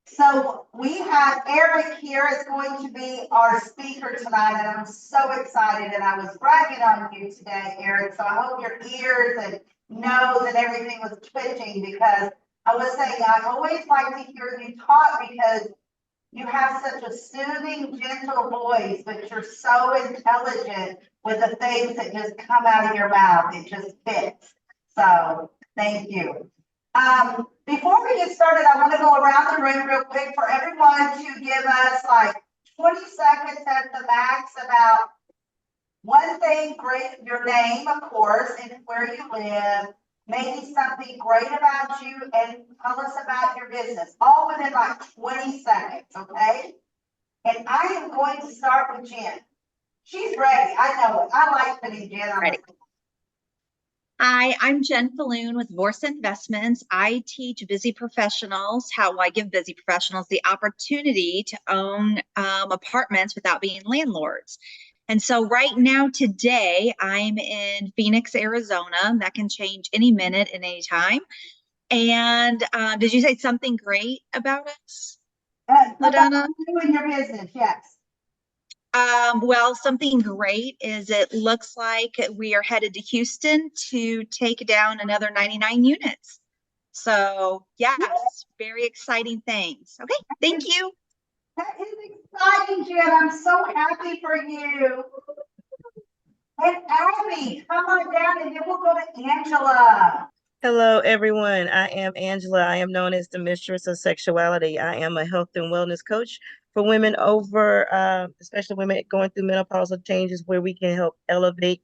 So we have Eric here is going to be our speaker tonight, and I'm so excited. And I was bragging on you today, Eric. So I hope your ears and nose and everything was twitching, because I was saying I always like to hear you talk, because you have such a soothing, gentle voice, but you're so intelligent with the things that just come out of your mouth. It just fits. So thank you. Before we get started, I want to go around the room real quick for everyone to give us like 20 seconds at the max about one thing great, your name, of course, and where you live, maybe something great about you, and tell us about your business, all within like 20 seconds, okay? And I am going to start with Jen. She's ready. I know it. I like putting Jen on the spot. Hi, I'm Jen Falloon with Vorse Investments. I teach busy professionals how I give busy professionals the opportunity to own apartments without being landlords. And so right now, today, I'm in Phoenix, Arizona. That can change any minute and any time. And did you say something great about us, LaDonna? Doing your business, yes. Well, something great is it looks like we are headed to Houston to take down another 99 units. So yes, very exciting things. Okay, thank you. That is exciting, Jen. I'm so happy for you. And Abby, come on down, and then we'll go to Angela. Hello, everyone. I am Angela. I am known as the Mistress of Sexuality. I am a health and wellness coach for women especially women going through menopausal changes, where we can help elevate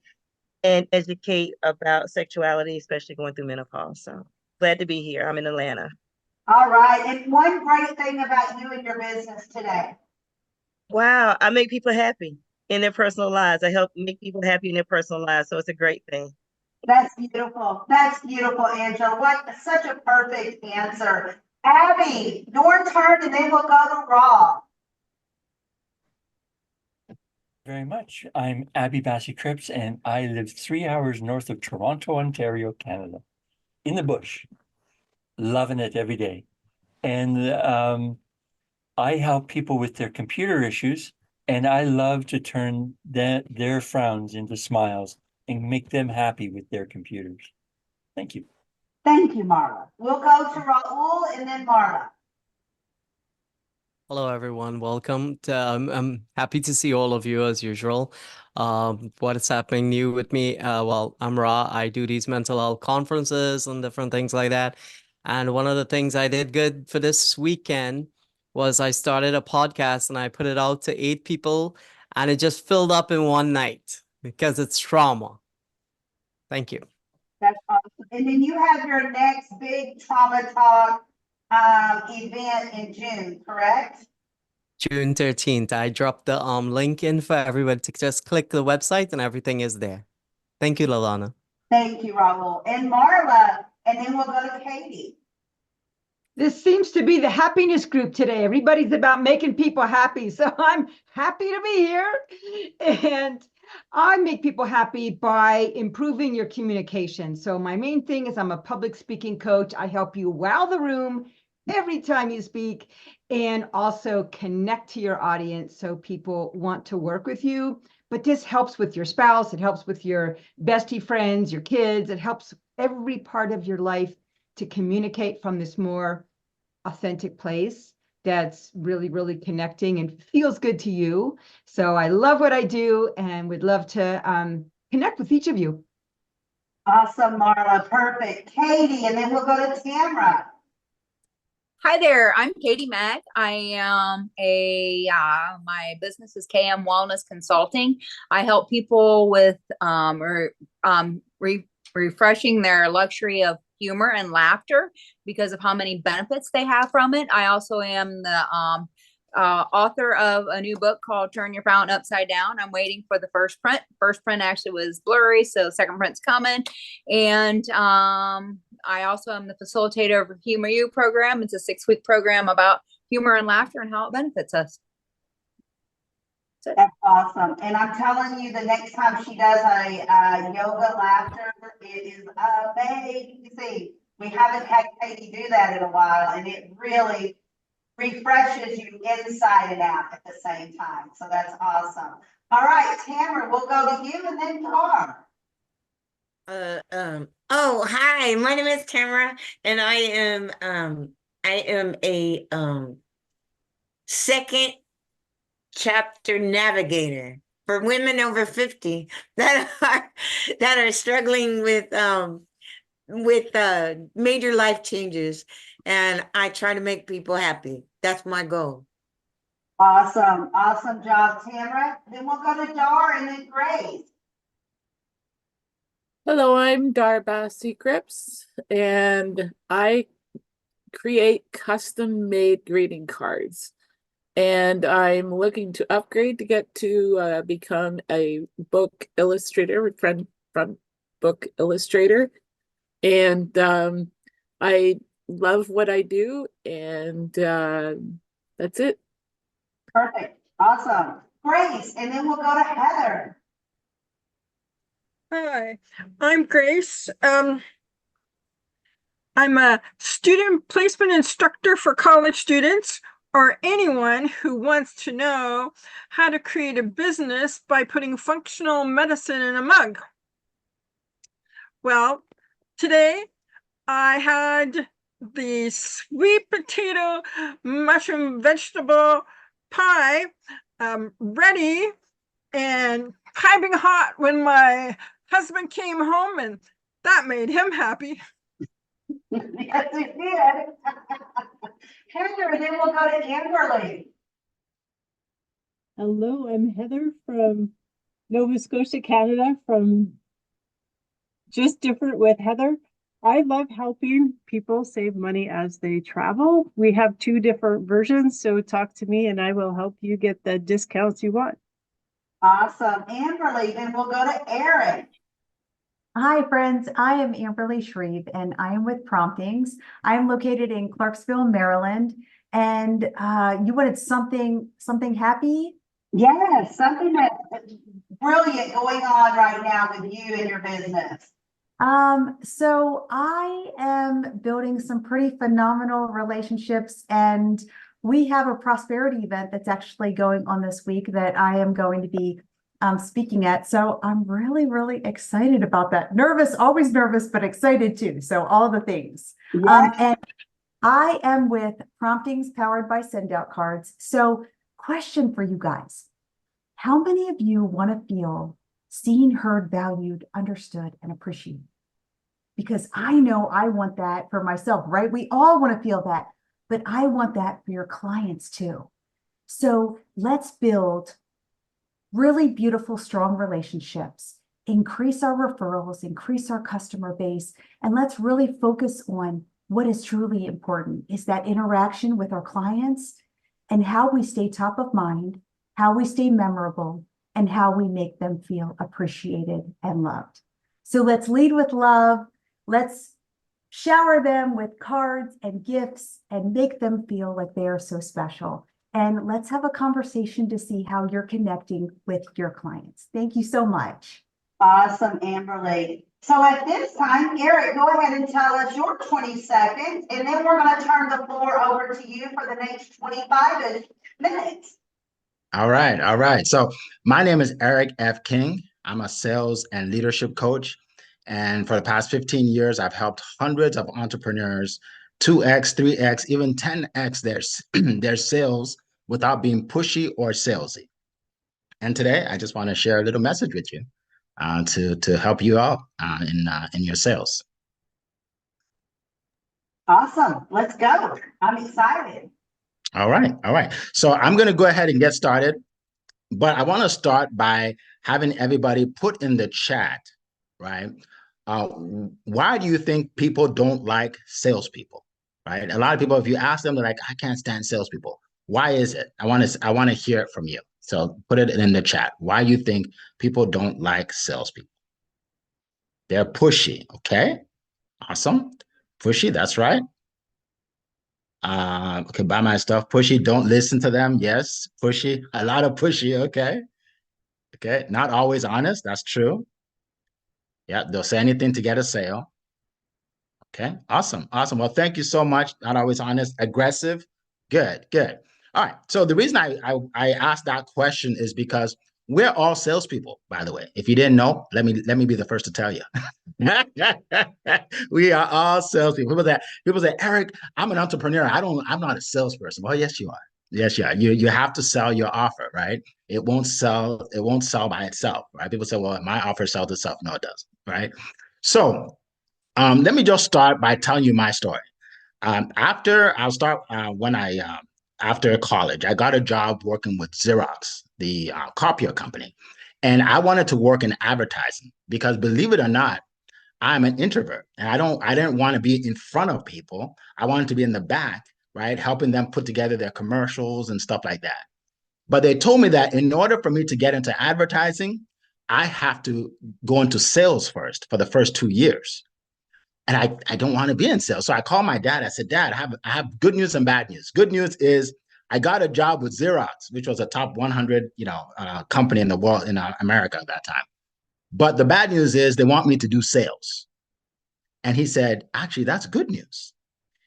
and educate about sexuality, especially going through menopause. So glad to be here. I'm in Atlanta. All right. And one great thing about you and your business today. Wow. I make people happy in their personal lives. I help make people happy in their personal lives. So it's a great thing. That's beautiful. That's beautiful, Angela. What such a perfect answer. Abby, your turn, and then we'll go to Rob. Very much. I'm Abby Bassey Cripps, and I live 3 hours north of Toronto, Ontario, Canada, in the bush, loving it every day. And I help people with their computer issues, and I love to turn their frowns into smiles and make them happy with their computers. Thank you. Thank you, Marla. We'll go to Raul and then Marla. Hello, everyone. Welcome. I'm happy to see all of you as usual. What is happening new with me? Well, I'm Ra. I do these mental health conferences and different things like that. And one of the things I did good for this weekend was I started a podcast and I put it out to 8 people, and it just filled up in one night because it's trauma. Thank you. That's awesome. And then you have your next big trauma talk event in June, correct? June 13th. I dropped the link in for everyone to just click the website and everything is there. Thank you, LaDonna. Thank you, Raul. And Marla, and then we'll go to Katie. This seems to be the happiness group today. Everybody's about making people happy. So I'm happy to be here. And I make people happy by improving your communication. So my main thing is I'm a public speaking coach. I help you wow the room every time you speak, and also connect to your audience so people want to work with you. But this helps with your spouse. It helps with your bestie friends, your kids. It helps every part of your life to communicate from this more authentic place that's really, really connecting and feels good to you. So I love what I do and would love to connect with each of you. Awesome, Marla. Perfect. Katie, and then we'll go to Tamara. Hi there, I'm Katie Mack. I am my business is KM Wellness Consulting. I help people with refreshing their luxury of humor and laughter because of how many benefits they have from it. I also am the author of a new book called Turn Your Frown Upside Down. I'm waiting for the first print. First print actually was blurry, so second print's coming. And I also am the facilitator of a Humor You program. It's a 6-week program about humor and laughter and how it benefits us. That's awesome. And I'm telling you, the next time she does a yoga laughter, it is amazing. We haven't had Katie do that in a while, and it really refreshes you inside and out at the same time. So that's awesome. All right, Tamara, we'll go to you and then Tar. Oh, hi, my name is Tamara, and I am a second chapter navigator for women over 50 that are struggling with major life changes, and I try to make people happy. That's my goal. Awesome. Awesome job, Tamara. Then we'll go to Dar and then Grace. Hello, I'm Darbasi Cripps, and I create custom-made greeting cards. And I'm looking to upgrade to get to become a book illustrator, front book illustrator. And I love what I do, and that's it. Perfect. Awesome. Grace, and then we'll go to Heather. Hi, I'm Grace. I'm a student placement instructor for college students or anyone who wants to know how to create a business by putting functional medicine in a mug. Well, today I had the sweet potato mushroom vegetable pie ready and piping hot when my husband came home, and that made him happy. Yes, it did. Heather, and then we'll go to Amberly. Hello, I'm Heather from Nova Scotia, Canada, from Just Different with Heather. I love helping people save money as they travel. We have 2 different versions, so talk to me and I will help you get the discounts you want. Awesome. Amberly, then we'll go to Erin. Hi, friends. I am Amberly Shreve, and I am with Promptings. I am located in Clarksville, Maryland. And you wanted something happy? Yes, something that's brilliant going on right now with you and your business. So I am building some pretty phenomenal relationships, and we have a prosperity event that's actually going on this week that I am going to be speaking at. So I'm really, really excited about that. Nervous, always nervous, but excited too. So all the things. Yes. And I am with Promptings powered by Send Out Cards. So question for you guys. How many of you want to feel seen, heard, valued, understood, and appreciated? Because I know I want that for myself, right? We all want to feel that, but I want that for your clients too. So let's build really beautiful, strong relationships, increase our referrals, increase our customer base, and let's really focus on what is truly important is that interaction with our clients and how we stay top of mind, how we stay memorable, and how we make them feel appreciated and loved. So let's lead with love. Let's shower them with cards and gifts and make them feel like they are so special. And let's have a conversation to see how you're connecting with your clients. Thank you so much. Awesome, Amberly. So at this time, Eric, go ahead and tell us your 20 seconds, and then we're going to turn the floor over to you for the next 25 minutes. All right. All right. So my name is Eric F. King. I'm a sales and leadership coach. And for the past 15 years, I've helped hundreds of entrepreneurs 2x, 3x, even 10x their sales without being pushy or salesy. And today, I just want to share a little message with you to help you out in your sales. Awesome. Let's go. I'm excited. All right. All right. So I'm going to go ahead and get started. But I want to start by having everybody put in the chat, right? Why do you think people don't like salespeople, right? A lot of people, if you ask them, they're like, I can't stand salespeople. Why is it? I want to hear it from you. So put it in the chat. Why you think people don't like salespeople? They're pushy. Okay. Awesome. Pushy. That's right. Okay, buy my stuff. Pushy, don't listen to them. Yes, pushy, a lot of pushy. Okay. Okay, not always honest. That's true. Yeah, they'll say anything to get a sale. Okay, awesome, awesome. Well, thank you so much. Not always honest, aggressive. Good, good. All right. So the reason I asked that question is because we're all salespeople, by the way. If you didn't know, let me be the first to tell you. We are all salespeople. People say, Eric, I'm an entrepreneur. I'm not a salesperson. Well, yes, you are. Yes, you are. You have to sell your offer, right? It won't sell by itself, right? People say, well, my offer sells itself. No, it doesn't, right? So let me just start by telling you my story. After college, I got a job working with Xerox, the copier company, and I wanted to work in advertising because, believe it or not, I'm an introvert, and I didn't want to be in front of people. I wanted to be in the back, right, helping them put together their commercials and stuff like that. But they told me that in order for me to get into advertising, I have to go into sales first for the first 2 years. And I don't want to be in sales. So I called my dad. I said, Dad, I have good news and bad news. Good news is I got a job with Xerox, which was a top 100, company in the world, in America at that time. But the bad news is they want me to do sales. And he said, actually, that's good news.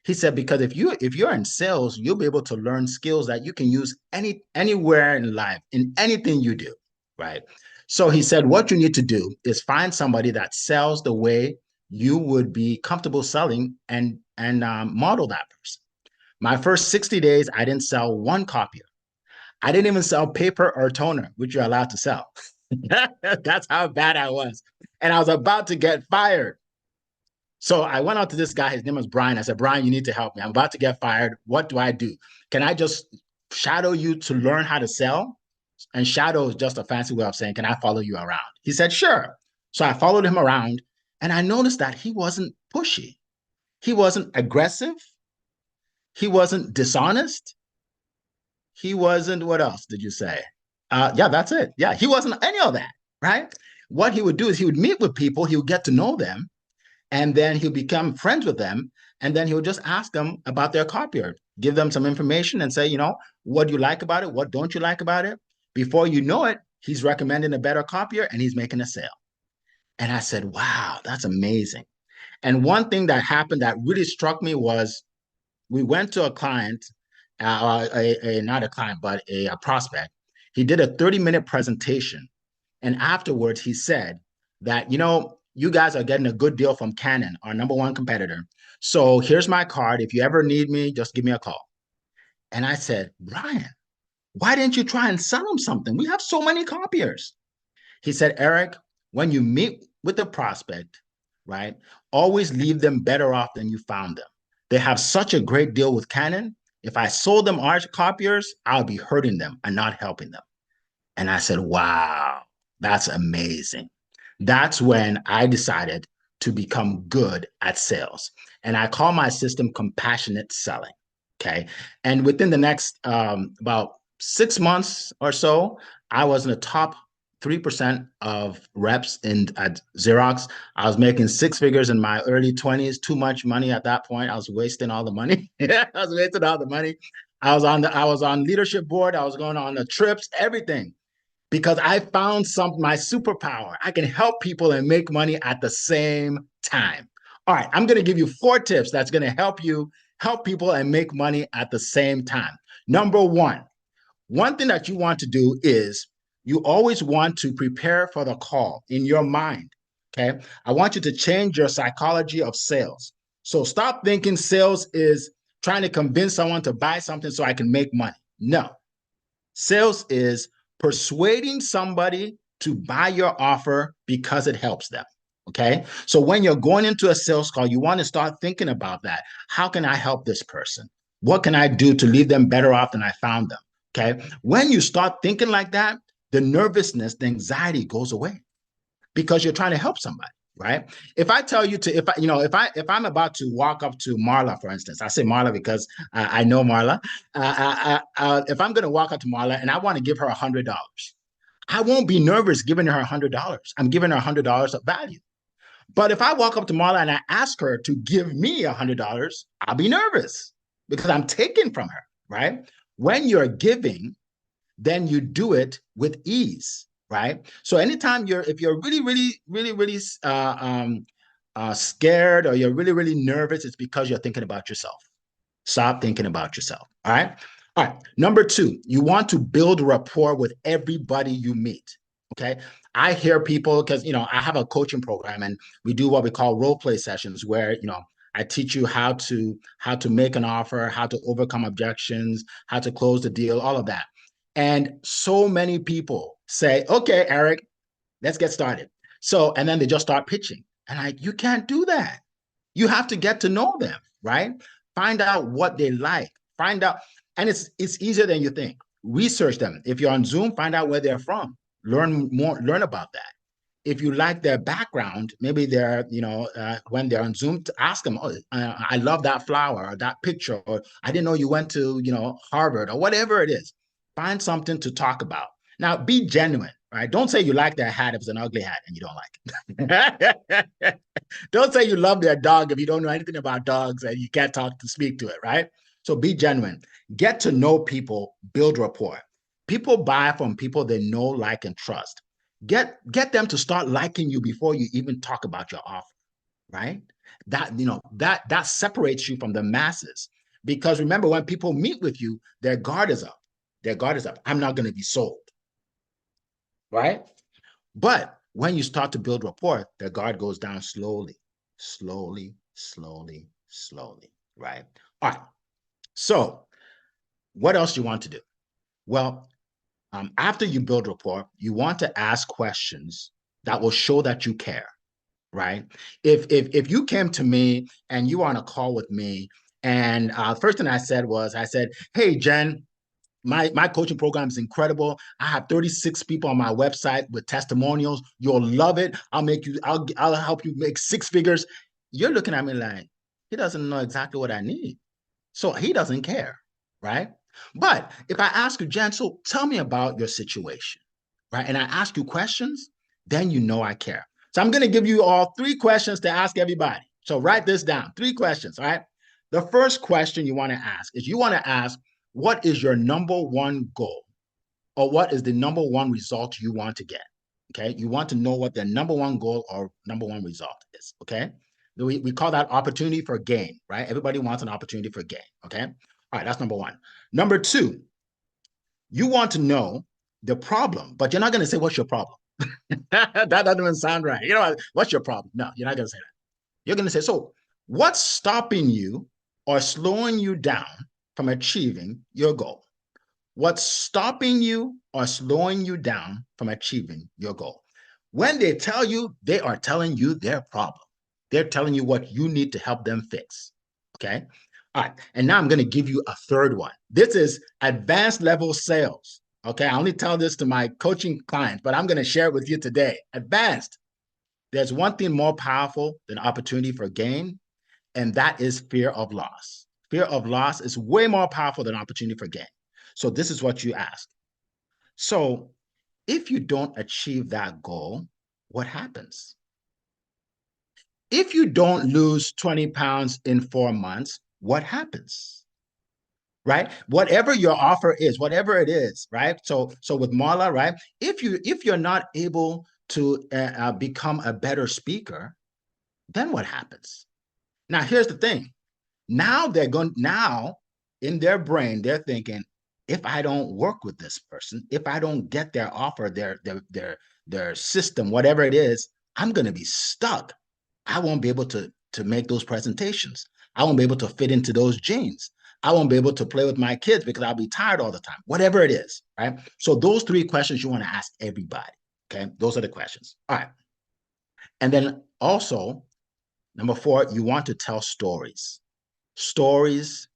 He said, because if you're in sales, you'll be able to learn skills that you can use anywhere in life, in anything you do, right? So he said, what you need to do is find somebody that sells the way you would be comfortable selling and model that person. My first 60 days, I didn't sell one copier. I didn't even sell paper or toner, which you're allowed to sell. That's how bad I was. And I was about to get fired. So I went out to this guy. His name was Brian. I said, Brian, you need to help me. I'm about to get fired. What do I do? Can I just shadow you to learn how to sell? And shadow is just a fancy way of saying, can I follow you around? He said, sure. So I followed him around, and I noticed that he wasn't pushy. He wasn't aggressive. He wasn't dishonest. He wasn't, what else did you say? Yeah, that's it. Yeah, he wasn't any of that, right? What he would do is he would meet with people, he would get to know them, and then he'll become friends with them, and then he'll just ask them about their copier, give them some information and say, what do you like about it? What don't you like about it? Before you know it, he's recommending a better copier and he's making a sale. And I said, wow, that's amazing. And one thing that happened that really struck me was we went to a client, not a client, but a prospect. He did a 30-minute presentation. And afterwards, he said that, you guys are getting a good deal from Canon, our number one competitor. So here's my card. If you ever need me, just give me a call. And I said, Brian, why didn't you try and sell them something? We have so many copiers. He said, Eric, when you meet with the prospect, right, always leave them better off than you found them. They have such a great deal with Canon. If I sold them our copiers, I'll be hurting them and not helping them. And I said, wow, that's amazing. That's when I decided to become good at sales. And I call my system compassionate selling. Okay. And within the next about 6 months or so, I was in the top 3% of reps at Xerox. I was making 6 figures in my early 20s, too much money at that point. I was wasting all the money. I was wasting all the money. I was on leadership board. I was going on the trips, everything. Because I found my superpower. I can help people and make money at the same time. All right, I'm going to give you 4 tips that's going to help you help people and make money at the same time. Number one thing that you want to do is you always want to prepare for the call in your mind, okay? I want you to change your psychology of sales. So stop thinking sales is trying to convince someone to buy something so I can make money. No. Sales is persuading somebody to buy your offer because it helps them, okay? So when you're going into a sales call, you want to start thinking about that. How can I help this person? What can I do to leave them better off than I found them, okay? When you start thinking like that, the nervousness, the anxiety goes away because you're trying to help somebody, right? If I tell you to, if I'm about to walk up to Marla, for instance, I say Marla because I know Marla. If I'm going to walk up to Marla and I want to give her $100, I won't be nervous giving her $100. I'm giving her $100 of value. But if I walk up to Marla and I ask her to give me $100, I'll be nervous. because I'm taking from her, right? When you're giving, then you do it with ease, right? So anytime if you're really scared, or you're really nervous, it's because you're thinking about yourself. Stop thinking about yourself. All right. All right. Number 2, you want to build rapport with everybody you meet. Okay. I hear people, because, I have a coaching program, and we do what we call role play sessions where, I teach you how to make an offer, how to overcome objections, how to close the deal, all of that. And so many people say, okay, Eric, let's get started. So, and then they just start pitching. And you can't do that. You have to get to know them, right? Find out what they like. Find out, and it's easier than you think. Research them. If you're on Zoom, find out where they're from. Learn about that. If you like their background, maybe they're, when they're on Zoom, to ask them, oh, I love that flower or that picture, or I didn't know you went to, Harvard, or whatever it is. Find something to talk about. Now, be genuine, right? Don't say you like their hat if it's an ugly hat and you don't like it. Don't say you love their dog if you don't know anything about dogs and you can't speak to it, right? So be genuine. Get to know people, build rapport. People buy from people they know, like, and trust. Get them to start liking you before you even talk about your offer, right? That separates you from the masses. Because remember, when people meet with you, their guard is up. Their guard is up. I'm not going to be sold, right? But when you start to build rapport, the guard goes down slowly, right? All right. So what else do you want to do? Well, after you build rapport, you want to ask questions that will show that you care, right? If you came to me and you were on a call with me, and first thing I said, hey, Jen, my coaching program is incredible. I have 36 people on my website with testimonials. You'll love it. I'll help you make 6 figures. You're looking at me like, he doesn't know exactly what I need. So he doesn't care, right? But if I ask you, Jen, so tell me about your situation, right? And I ask you questions, then you know I care. So I'm going to give you all 3 questions to ask everybody. So write this down, 3 questions, all right? The first question you want to ask is, you want to ask, what is your number 1 goal? Or what is the number 1 result you want to get? Okay, you want to know what the number 1 goal or number 1 result is, okay? We call that opportunity for gain, right? Everybody wants an opportunity for gain, okay? All right, that's number 1. Number 2, you want to know the problem, but you're not going to say, what's your problem? That doesn't even sound right. What's your problem? No, you're not going to say that. You're going to say, so what's stopping you or slowing you down from achieving your goal? What's stopping you or slowing you down from achieving your goal? When they tell you, they are telling you their problem. They're telling you what you need to help them fix, okay? All right, and now I'm going to give you a third one. This is advanced level sales, okay? I only tell this to my coaching clients, but I'm going to share it with you today. Advanced. There's one thing more powerful than opportunity for gain, and that is fear of loss. Fear of loss is way more powerful than opportunity for gain. So this is what you ask. So if you don't achieve that goal, what happens? If you don't lose 20 pounds in 4 months, what happens? Right? Whatever your offer is, whatever it is, right? So with Marla, right? If you're not able to become a better speaker, then what happens? Now, here's the thing. Now in their brain, they're thinking, if I don't work with this person, if I don't get their offer, their system, whatever it is, I'm going to be stuck. I won't be able to make those presentations. I won't be able to fit into those jeans. I won't be able to play with my kids because I'll be tired all the time, whatever it is, right? So those 3 questions you want to ask everybody, okay? Those are the questions. All right. And then also, number 4, you want to tell stories. Stories.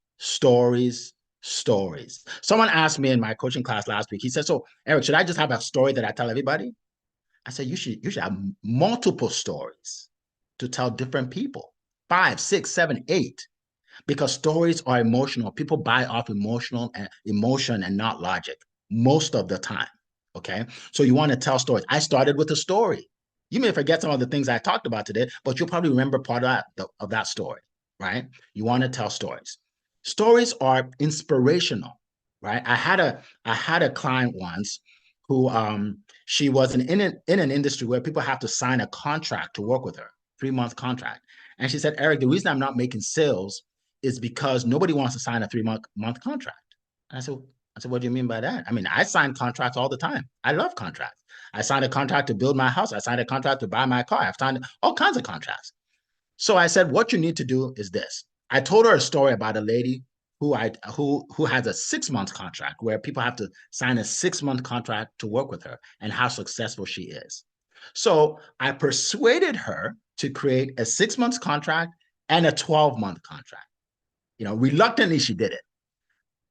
Someone asked me in my coaching class last week, he said, so Eric, should I just have a story that I tell everybody? I said, you should have multiple stories to tell different people, 5, 6, 7, 8, because stories are emotional. People buy off emotion and not logic most of the time, okay? So you want to tell stories. I started with a story. You may forget some of the things I talked about today, but you'll probably remember part of that story, right? You want to tell stories. Stories are inspirational, right? I had a client once who she was in an industry where people have to sign a contract to work with her, 3-month contract. And she said, Eric, the reason I'm not making sales is because nobody wants to sign a 3-month contract. And I said, what do you mean by that? I mean, I sign contracts all the time. I love contracts. I signed a contract to build my house. I signed a contract to buy my car. I've signed all kinds of contracts. So I said, what you need to do is this. I told her a story about a lady who has a 6-month contract where people have to sign a 6-month contract to work with her and how successful she is. So I persuaded her to create a 6-month contract and a 12-month contract. Reluctantly, she did it.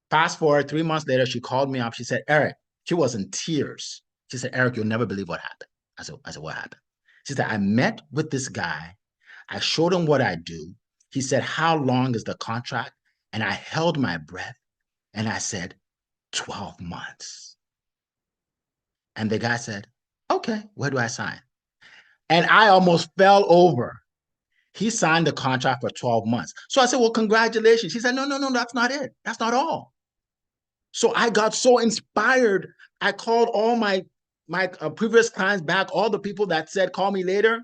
Fast forward 3 months later, she called me up. She said, Eric, she was in tears. She said, Eric, you'll never believe what happened. I said, what happened? She said, I met with this guy. I showed him what I do. He said, how long is the contract? And I held my breath and I said, 12 months. And the guy said, okay, where do I sign? And I almost fell over. He signed the contract for 12 months. So I said, well, congratulations. She said, no, that's not it. That's not all. So I got so inspired. I called all my previous clients back, all the people that said, call me later.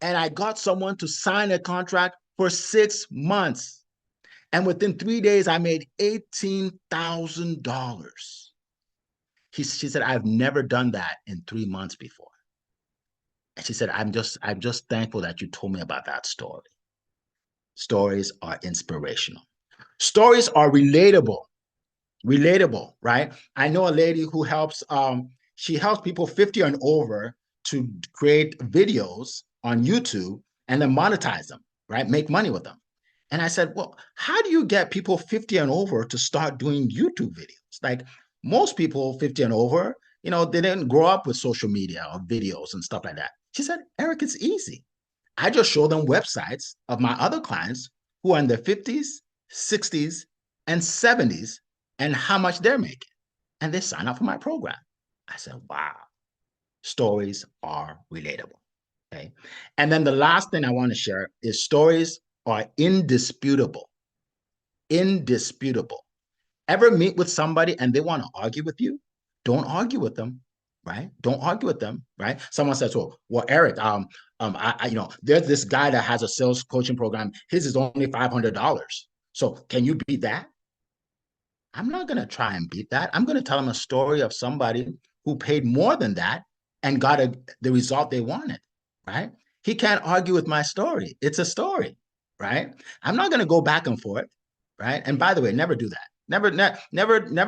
And I got someone to sign a contract for 6 months. And within 3 days, I made $18,000. She said, I've never done that in 3 months before. And she said, I'm just thankful that you told me about that story. Stories are inspirational. Stories are relatable, right? I know a lady who helps, she helps people 50 and over to create videos on YouTube and then monetize them, right? Make money with them. And I said, well, how do you get people 50 and over to start doing YouTube videos? Like most people 50 and over, they didn't grow up with social media or videos and stuff like that. She said, Eric, it's easy. I just show them websites of my other clients who are in their 50s, 60s, and 70s and how much they're making. And they sign up for my program. I said, wow, stories are relatable. Okay. And then the last thing I want to share is stories are indisputable. Indisputable. Ever meet with somebody and they want to argue with you? Don't argue with them, right? Don't argue with them, right? Someone says, well, Eric, there's this guy that has a sales coaching program. His is only $500. So can you beat that? I'm not going to try and beat that. I'm going to tell them a story of somebody who paid more than that and got the result they wanted, right? He can't argue with my story. It's a story, right? I'm not going to go back and forth, right? And by the way, never do that. Never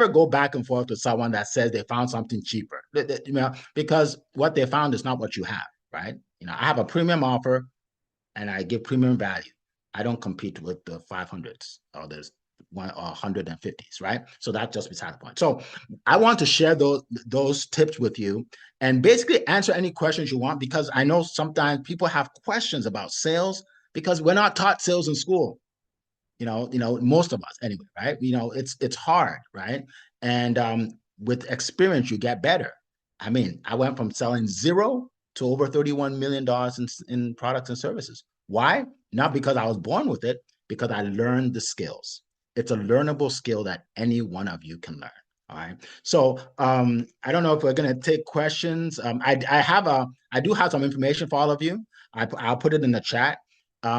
go back and forth with someone that says they found something cheaper, because what they found is not what you have, right? I have a premium offer and I give premium value. I don't compete with the 500s or the 150s, right? So that's just beside the point. So I want to share those tips with you and basically answer any questions you want, because I know sometimes people have questions about sales because we're not taught sales in school. Most of us anyway, right? It's hard, right? And with experience, you get better. I mean, I went from selling zero to over $31 million in products and services. Why? Not because I was born with it, because I learned the skills. It's a learnable skill that any one of you can learn. All right. So I don't know if we're going to take questions. I do have some information for all of you. I'll put it in the chat.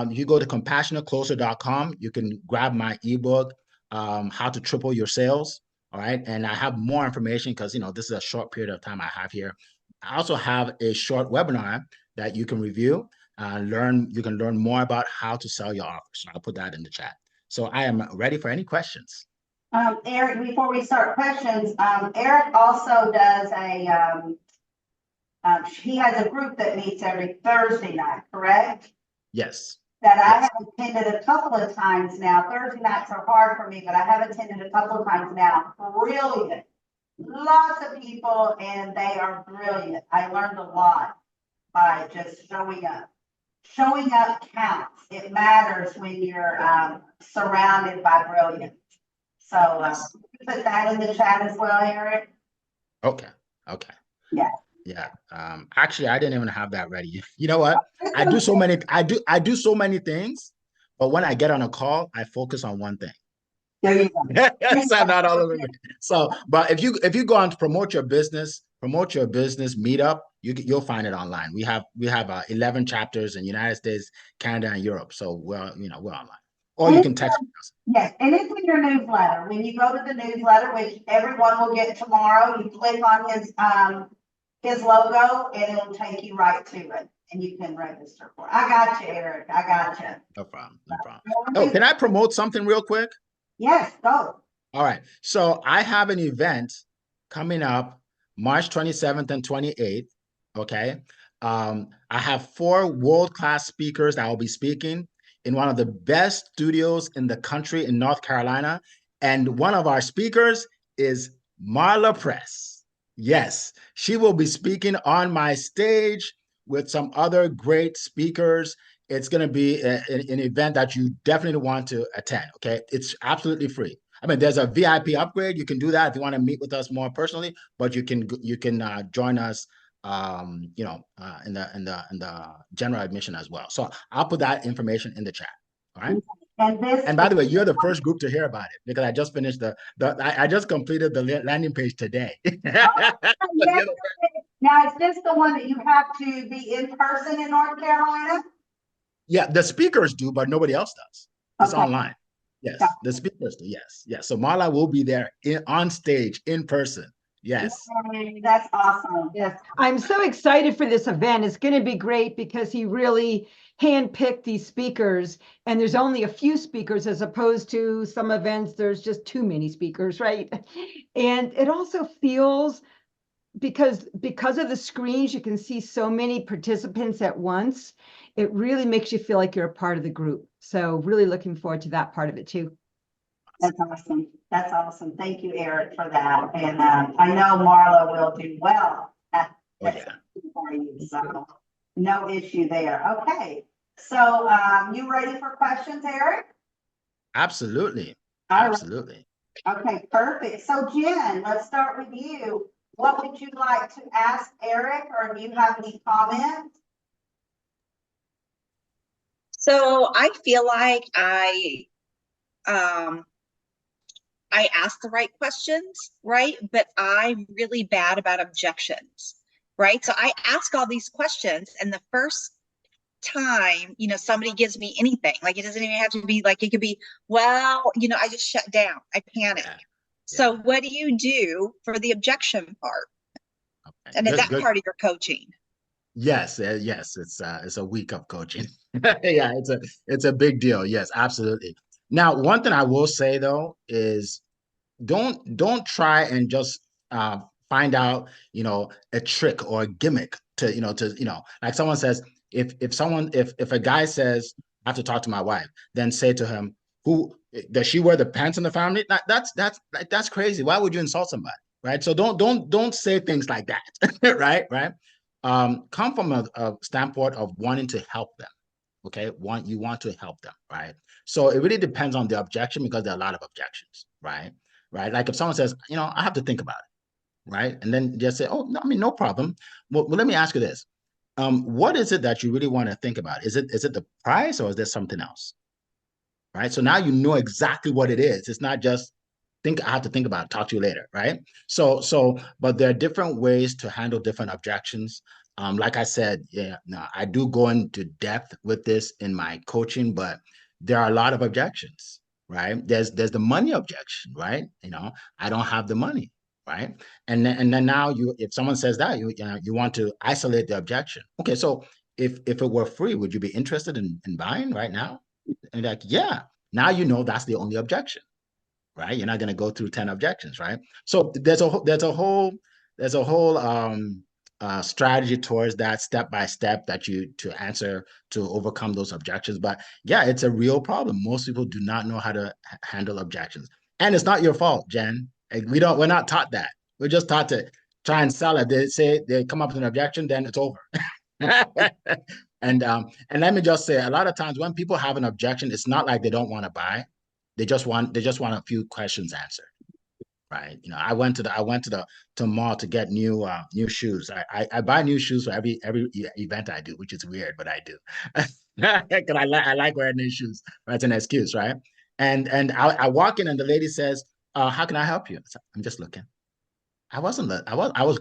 You go to compassionatecloser.com. You can grab my ebook, How to Triple Your Sales. All right. And I have more information because, this is a short period of time I have here. I also have a short webinar that you can review, you can learn more about how to sell your offers. So I'll put that in the chat. So I am ready for any questions. Eric, before we start questions, Eric also does he has a group that meets every Thursday night, correct? Yes. That I have attended a couple of times now. Thursday nights are hard for me, but I have attended a couple of times now. Brilliant. Lots of people, and they are brilliant. I learned a lot by just showing up. Showing up counts. It matters when you're surrounded by brilliance. So put that in the chat as well, Eric. Okay. Yeah. Yeah. Actually, I didn't even have that ready. You know what? I do so many things, but when I get on a call, I focus on one thing. There you go. So not all of them. So, but if you go on to promote your business meetup, you'll find it online. We have 11 chapters in United States, Canada, and Europe. So we're online. Or you can text us. Yes, and it's in your newsletter. When you go to the newsletter, which everyone will get tomorrow, you click on his logo and it'll take you right to it and you can register for it. I got you, Eric. I got you. No problem. No problem. Oh, can I promote something real quick? Yes, go. All right. So I have an event coming up March 27th and 28th. Okay. I have 4 world-class speakers that will be speaking in one of the best studios in the country in North Carolina. And one of our speakers is Marla Press. Yes, she will be speaking on my stage with some other great speakers. It's going to be an event that you definitely want to attend. Okay. It's absolutely free. I mean, there's a VIP upgrade. You can do that if you want to meet with us more personally, but you can join us in the general admission as well. So I'll put that information in the chat. All right. And by the way, you're the first group to hear about it because I just finished I just completed the landing page today. Yes. Now, is this the one that you have to be in person in North Carolina? Yeah, the speakers do, but nobody else does. It's online. Yes, the speakers do. Yes, yes. So Marla will be there on stage in person. Yes. Yay, that's awesome. Yes, I'm so excited for this event. It's going to be great because he really handpicked these speakers, and there's only a few speakers as opposed to some events, there's just too many speakers, right? And it also feels, because of the screens, you can see so many participants at once. It really makes you feel like you're a part of the group. So really looking forward to that part of it too. That's awesome. That's awesome. Thank you, Eric, for that. And I know Marla will do well at for you, so no issue there. Okay. So you ready for questions, Eric? Absolutely. All right. Absolutely. Okay, perfect. So Jen, let's start with you. What would you like to ask Eric, or do you have any comments? So I feel like I ask the right questions, right? But I'm really bad about objections, right? So I ask all these questions, and the first time, somebody gives me anything, like it doesn't even have to be like, it could be, well, I just shut down. I panic. Yeah. So what do you do for the objection part? Okay. And is that part of your coaching? Yes, yes, it's a week of coaching. Yeah, it's a big deal. Yes, absolutely. Now, one thing I will say though is don't try and just find out, a trick or a gimmick to like someone says, if a guy says, I have to talk to my wife, then say to him, who does she wear the pants in the family? That's crazy. Why would you insult somebody? Right. So don't say things like that. Right. Right. Come from a standpoint of wanting to help them. Okay. You want to help them. Right. So it really depends on the objection, because there are a lot of objections. Right. Right. Like if someone says, I have to think about it. Right. And then just say, oh, no, I mean, no problem. Well, let me ask you this. What is it that you really want to think about? Is it the price, or is there something else? Right. So now you know exactly what it is. It's not just I have to think about it, talk to you later. Right. But there are different ways to handle different objections. Like I said, I do go into depth with this in my coaching, but there are a lot of objections. Right. There's the money objection, right? I don't have the money. Right. And then now if someone says that, you want to isolate the objection. Okay. So if it were free, would you be interested in buying right now? And like, yeah, now that's the only objection, right? You're not going to go through 10 objections, right? So there's a whole strategy towards that, step by step, to overcome those objections. But yeah, it's a real problem. Most people do not know how to handle objections, and it's not your fault, Jen. We're not taught that. We're just taught to try and sell it. They come up with an objection, then it's over. And let me just say, a lot of times when people have an objection, it's not like they don't want to buy. They just want a few questions answered. Right. I went to the mall to get new shoes. I buy new shoes for every event I do, which is weird, but I do. Because I like wearing new shoes. Right? It's an excuse, right? And I walk in and the lady says, how can I help you? I said, I'm just looking. I was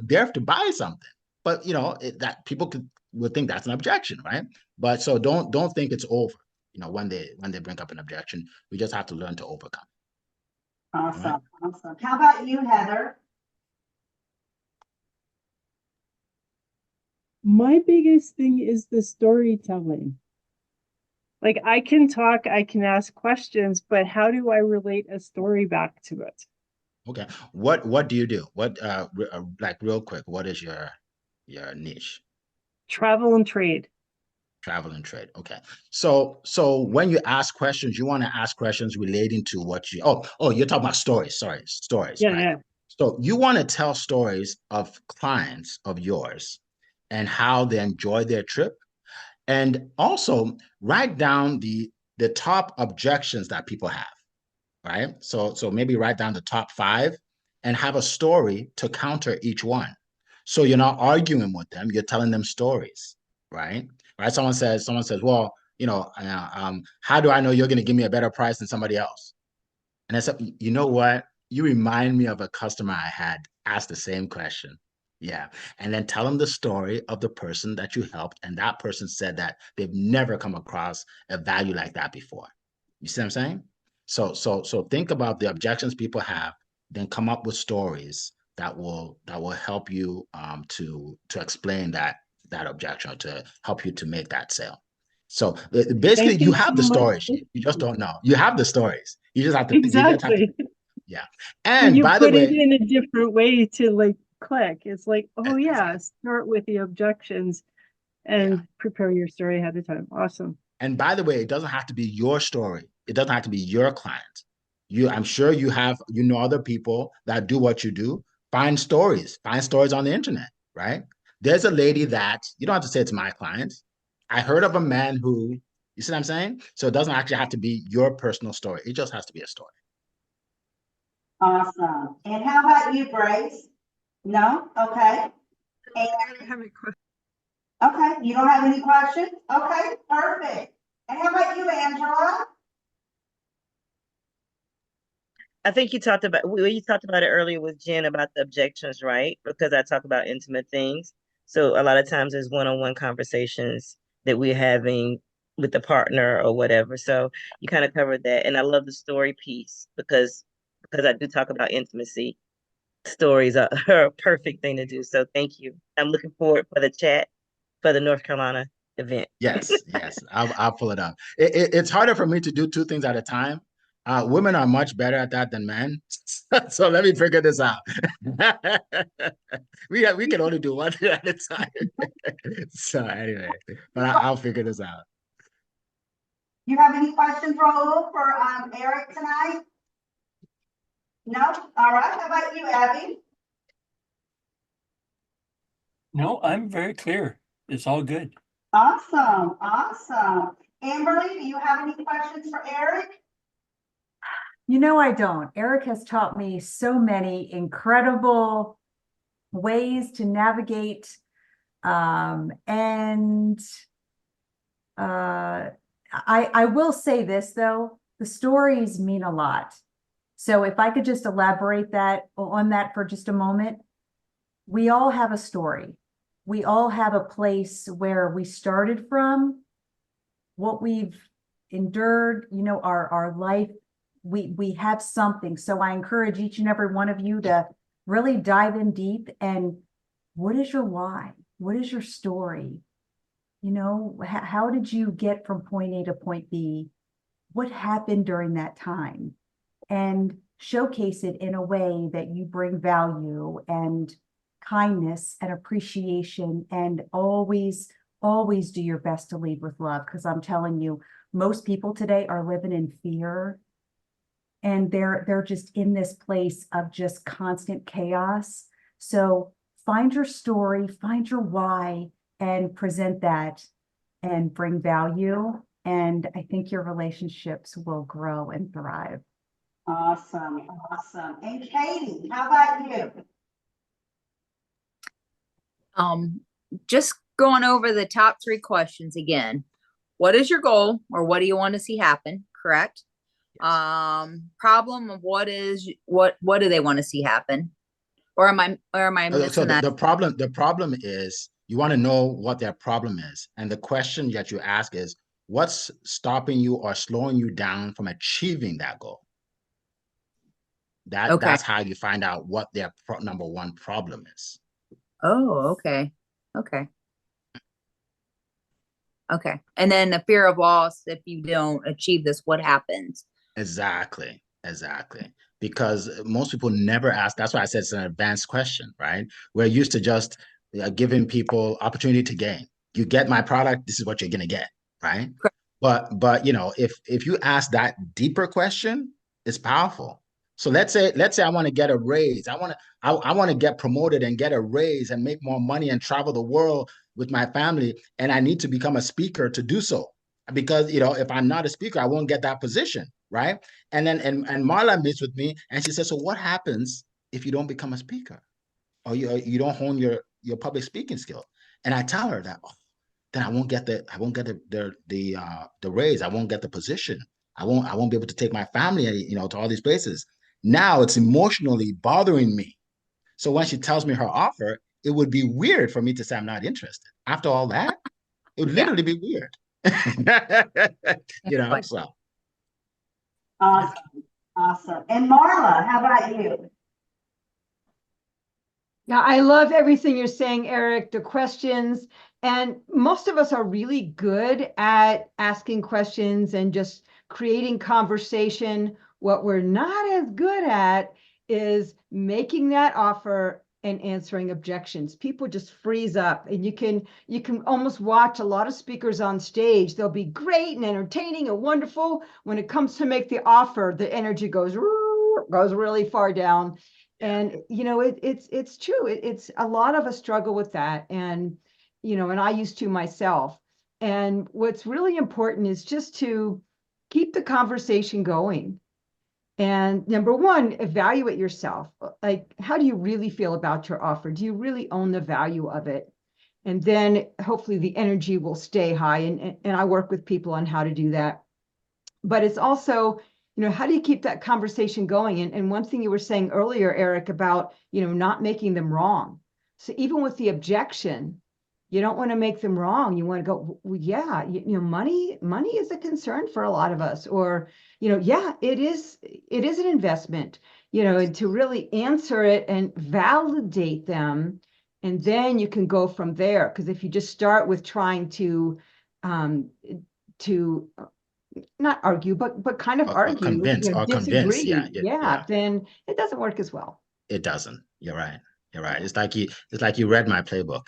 there to buy something, but you know, that people would think that's an objection, right? But so don't think it's over, you know, when they bring up an objection. We just have to learn to overcome. Awesome, Right. awesome. How about you, Heather? My biggest thing is the storytelling. Like I can talk, I can ask questions, but how do I relate a story back to it? Okay. What do you do? What like real quick, what is your niche? Travel and trade. Travel and trade. Okay. So when you ask questions, you want to ask questions relating to what you you're talking about stories. Sorry, stories, Yeah, right? yeah. So you want to tell stories of clients of yours and how they enjoy their trip. And also write down the top objections that people have, right? So maybe write down the top 5 and have a story to counter each one. So you're not arguing with them, you're telling them stories, right? Right? Someone says, well, you know, how do I know you're going to give me a better price than somebody else? And I said, you know what? You remind me of a customer I had asked the same question. Yeah. And then tell them the story of the person that you helped. And that person said that they've never come across a value like that before. You see what I'm saying? So think about the objections people have, then come up with stories that will help you to explain that objection, or to help you to make that sale. So basically, Thank you you have so the much. stories. You just don't know. You have the stories. You just have to. You just have to. Exactly. Yeah. When And you by the put it way, in a different way to like click, it's like, oh yeah, exactly. start with the objections Yeah. and prepare your story ahead of time. Awesome. And by the way, it doesn't have to be your story. It doesn't have to be your client. I'm sure you know other people that do what you do. Find stories on the internet, right? There's a lady that you don't have to say it's my client. I heard of a man who, you see what I'm saying? So it doesn't actually have to be your personal story. It just has to be a story. Awesome. And how about you, Grace? No? Okay. And, okay, you don't have any questions? Okay, perfect. And how about you, Angela? I think you talked about it earlier with Jen about the objections, right? Because I talk about intimate things. So a lot of times there's one-on-one conversations that we're having with the partner or whatever. So you kind of covered that. And I love the story piece because I do talk about intimacy. Stories are a perfect thing to do. So thank you. I'm looking forward for the chat for the North Carolina event. Yes, I'll pull it up. It's harder for me to do 2 things at a time. Women are much better at that than men. So let me figure this out. We can only do one thing at a time. So anyway, but I'll figure this out. You have any questions, Raul, for Eric tonight? No? All right. How about you, Abby? No, I'm very clear. It's all good. Awesome, awesome. Amberly, do you have any questions for Eric? You know, I don't. Eric has taught me so many incredible ways to navigate. I will say this though, the stories mean a lot. So if I could just elaborate on that for just a moment, we all have a story. We all have a place where we started from, what we've endured, you know, our life. We have something. So I encourage each and every one of you to really dive in deep. And what is your why? What is your story? You know, how did you get from point A to point B? What happened during that time? And showcase it in a way that you bring value and kindness and appreciation, and always do your best to lead with love. Because I'm telling you, most people today are living in fear, and they're just in this place of just constant chaos. So find your story, find your why, and present that and bring value. And I think your relationships will grow and thrive. Awesome, awesome. And Katie, how about you? Just going over the top 3 questions again. What is your goal, or what do you want to see happen? Correct. Problem of what do they want to see happen? Or am I So missing that? the problem is you want to know what their problem is. And the question that you ask is, what's stopping you or slowing you down from achieving that goal? Okay. That's how you find out what their number one problem is. Oh, okay. Okay. Okay. And then the fear of loss, if you don't achieve this, what happens? Exactly. Because most people never ask. That's why I said it's an advanced question, right? We're used to just giving people opportunity to gain. You get my product, this is what you're gonna get, right? Correct. But you know, if you ask that deeper question, it's powerful. So let's say I want to get a raise. I want to get promoted and get a raise and make more money and travel the world with my family, and I need to become a speaker to do so. Because you know, if I'm not a speaker, I won't get that position, right? And then and Marla meets with me and she says, so what happens if you don't become a speaker or you don't hone your public speaking skill? And I tell her that, oh, then I won't get the raise. I won't get the position. I won't be able to take my family, you know, to all these places. Now it's emotionally bothering me. So when she tells me her offer, it would be weird for me to say I'm not interested. After all that, it would literally be weird. You know, so. Awesome. And Marla, how about you? Yeah, I love everything you're saying, Eric, the questions. And most of us are really good at asking questions and just creating conversation. What we're not as good at is making that offer and answering objections. People just freeze up, and you can almost watch a lot of speakers on stage. They'll be great and entertaining and wonderful. When it comes to make the offer, the energy goes really far down. And you know, it's true. It's a lot of us struggle with that, and you know, and I used to myself. And what's really important is just to keep the conversation going. And number one, evaluate yourself. Like, how do you really feel about your offer? Do you really own the value of it? And then hopefully the energy will stay high. And I work with people on how to do that. But it's also, you know, how do you keep that conversation going? And one thing you were saying earlier, Eric, about, you know, not making them wrong. So even with the objection, you don't want to make them wrong. You want to go, well, yeah, you know, money is a concern for a lot of us, or, you know, yeah, it is an investment, you know, and to really answer it and validate them. And then you can go from there. Because if you just start with trying to not argue, but kind of argue, convince, you know, or convince, disagree, yeah. then it doesn't work as well. It doesn't. You're right. It's like you read my playbook.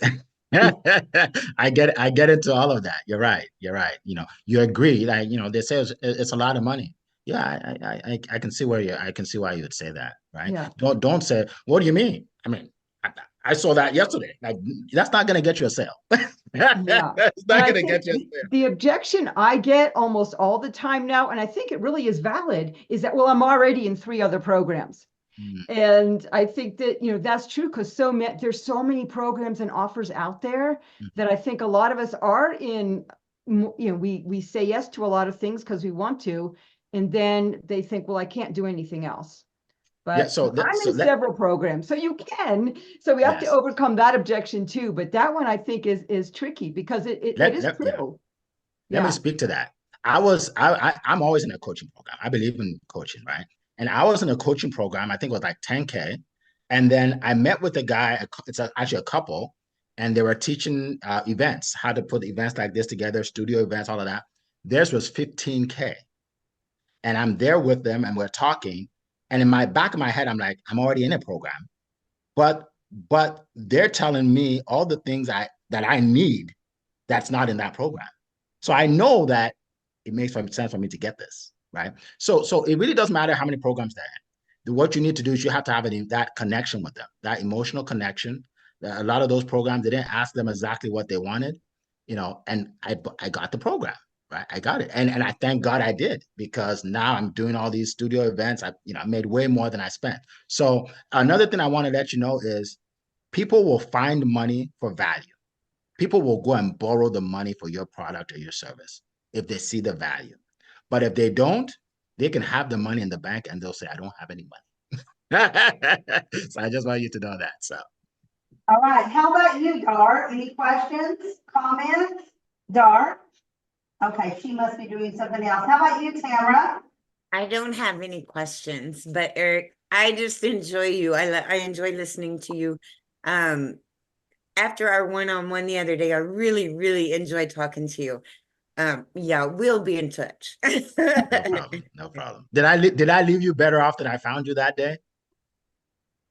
I get into all of that. You're right. You know, you agree. Like, you know, they say it's a lot of money. Yeah, I can see I can see why you would say that, right? Yeah. Don't say, what do you mean? I mean, I saw that yesterday. Like, that's not gonna get you a sale. Yeah. It's not And I gonna think get you a sale. the objection I get almost all the time now, and I think it really is valid, is that, well, I'm already in 3 other programs. And I think that, you know, that's true, because there's so many programs and offers out there that I think a lot of us are in, you know, we say yes to a lot of things because we want to, and then they think, well, I can't do anything else. But Yeah, so I'm in several programs, so you can. So we have to Yes. overcome that objection too. But that one I think is tricky, because it is true. Let me speak to that. I'm always in a coaching program. I believe in coaching, right? And I was in a coaching program, I think it was like 10K. And then I met with a guy, actually a couple, and they were teaching events, how to put events like this together, studio events, all of that. Theirs was 15K. And I'm there with them and we're talking. And in my back of my head, I'm like, I'm already in a program. But they're telling me all the things that I need that's not in that program. So I know that it makes sense for me to get this, right? So it really doesn't matter how many programs they're in. What you need to do is you have to have that connection with them, that emotional connection. A lot of those programs, they didn't ask them exactly what they wanted, you know, and I got the program, right? I got it. And I thank God I did, because now I'm doing all these studio events. I made way more than I spent. So another thing I want to let you know is people will find money for value. People will go and borrow the money for your product or your service if they see the value. But if they don't, they can have the money in the bank and they'll say, I don't have any money. So I just want you to know that. So. All right. How about you, Dar? Any questions, comments? Dar? Okay, she must be doing something else. How about you, Tamara? I don't have any questions, but Eric, I just enjoy you. I enjoy listening to you. After our one-on-one the other day, I really enjoyed talking to you. Yeah, we'll be in touch. No problem. No problem. Did I leave you better off than I found you that day?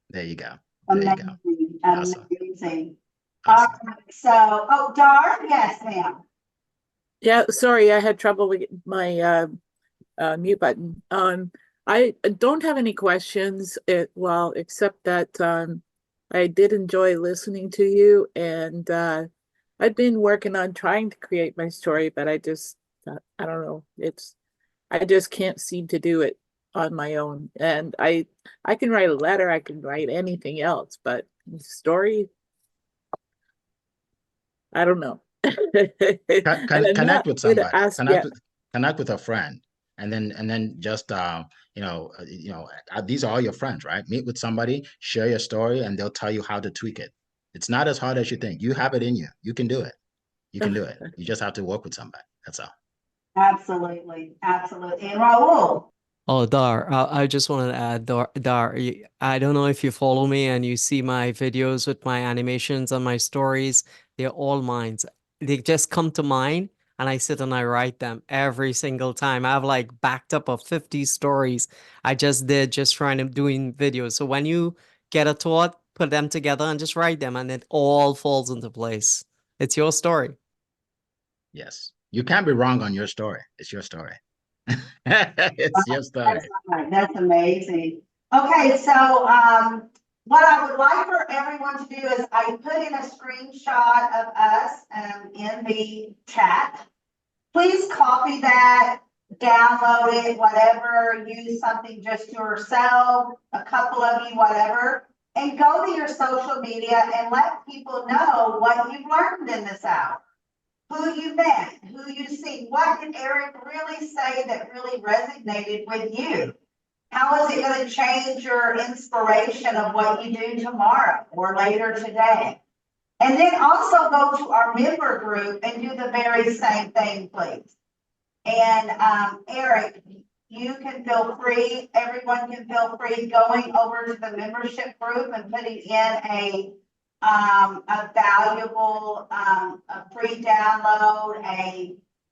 There you go. There you go. Amazing. Awesome. Amazing. Awesome. So, oh, Dar? Yes, ma'am. Yeah, sorry, I had trouble with my mute button. I don't have any questions, well, except that I did enjoy listening to you, and I've been working on trying to create my story, but I just, I don't know, I just can't seem to do it on my own. And I can write a letter, I can write anything else, but story, I don't know. Connect with somebody. Yeah. Connect with a friend, and then just these are all your friends, right? Meet with somebody, share your story, and they'll tell you how to tweak it. It's not as hard as you think. You have it in you. You can do it. You can do it. You just have to work with somebody. That's all. Absolutely. Absolutely. And Raul? Oh, Dar, I just wanted to add, Dar, I don't know if you follow me and you see my videos with my animations and my stories. They're all mine. They just come to mind and I sit and I write them every single time. I have like backed up of 50 stories I just did just trying to doing videos. So when you get a thought, put them together and just write them and it all falls into place. It's your story. Yes. You can't be wrong on your story. It's your story. It's your story. That's amazing. Okay, so what I would like for everyone to do is I put in a screenshot of us in the chat. Please copy that, download it, whatever, use something just to yourself, a couple of you, whatever, and go to your social media and let people know what you've learned in this hour. Who you met, who you see, what did Eric really say that really resonated with you? How is it going to change your inspiration of what you do tomorrow or later today? And then also go to our member group and do the very same thing, please. And Eric, you can feel free, everyone can feel free going over to the membership group and putting in a valuable, a free download,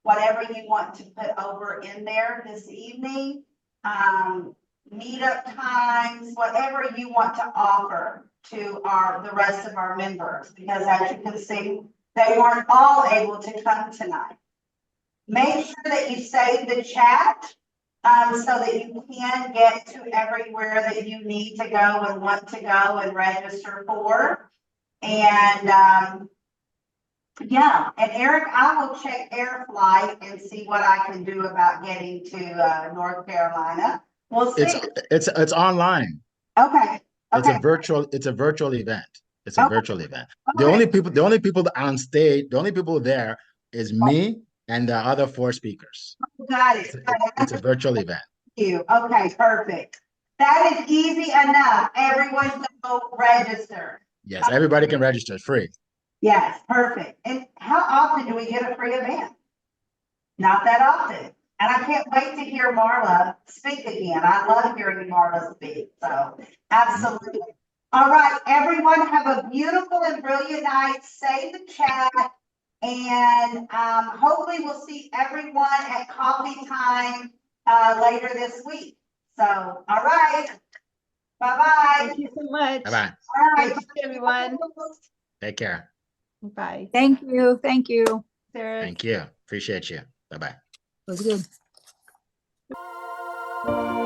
whatever you want to put over in there this evening, meetup times, whatever you want to offer to the rest of our members, because as you can see, they weren't all able to come tonight. Make sure that you save the chat so that you can get to everywhere that you need to go and want to go and register for. And yeah, and Eric, I will check air flight and see what I can do about getting to North Carolina. We'll see. It's online. Okay. It's a virtual event. It's a virtual event. Okay. The only people on stage, the only people there is me and the other 4 speakers. Got it. It's a virtual event. Thank you. Okay, perfect. That is easy enough. Everyone can go register. Yes, everybody can register. It's free. Yes, perfect. And how often do we get a free event? Not that often. And I can't wait to hear Marla speak again. I love hearing Marla speak. So absolutely. All right, everyone have a beautiful and brilliant night. Save the chat. And hopefully we'll see everyone at coffee time later this week. So, all right. Bye-bye. Thank you so much. Bye-bye. All right. Thanks, everyone. Take care. Bye. Thank you. Thank you. Sarah. Thank you. Appreciate you. Bye-bye. That was good.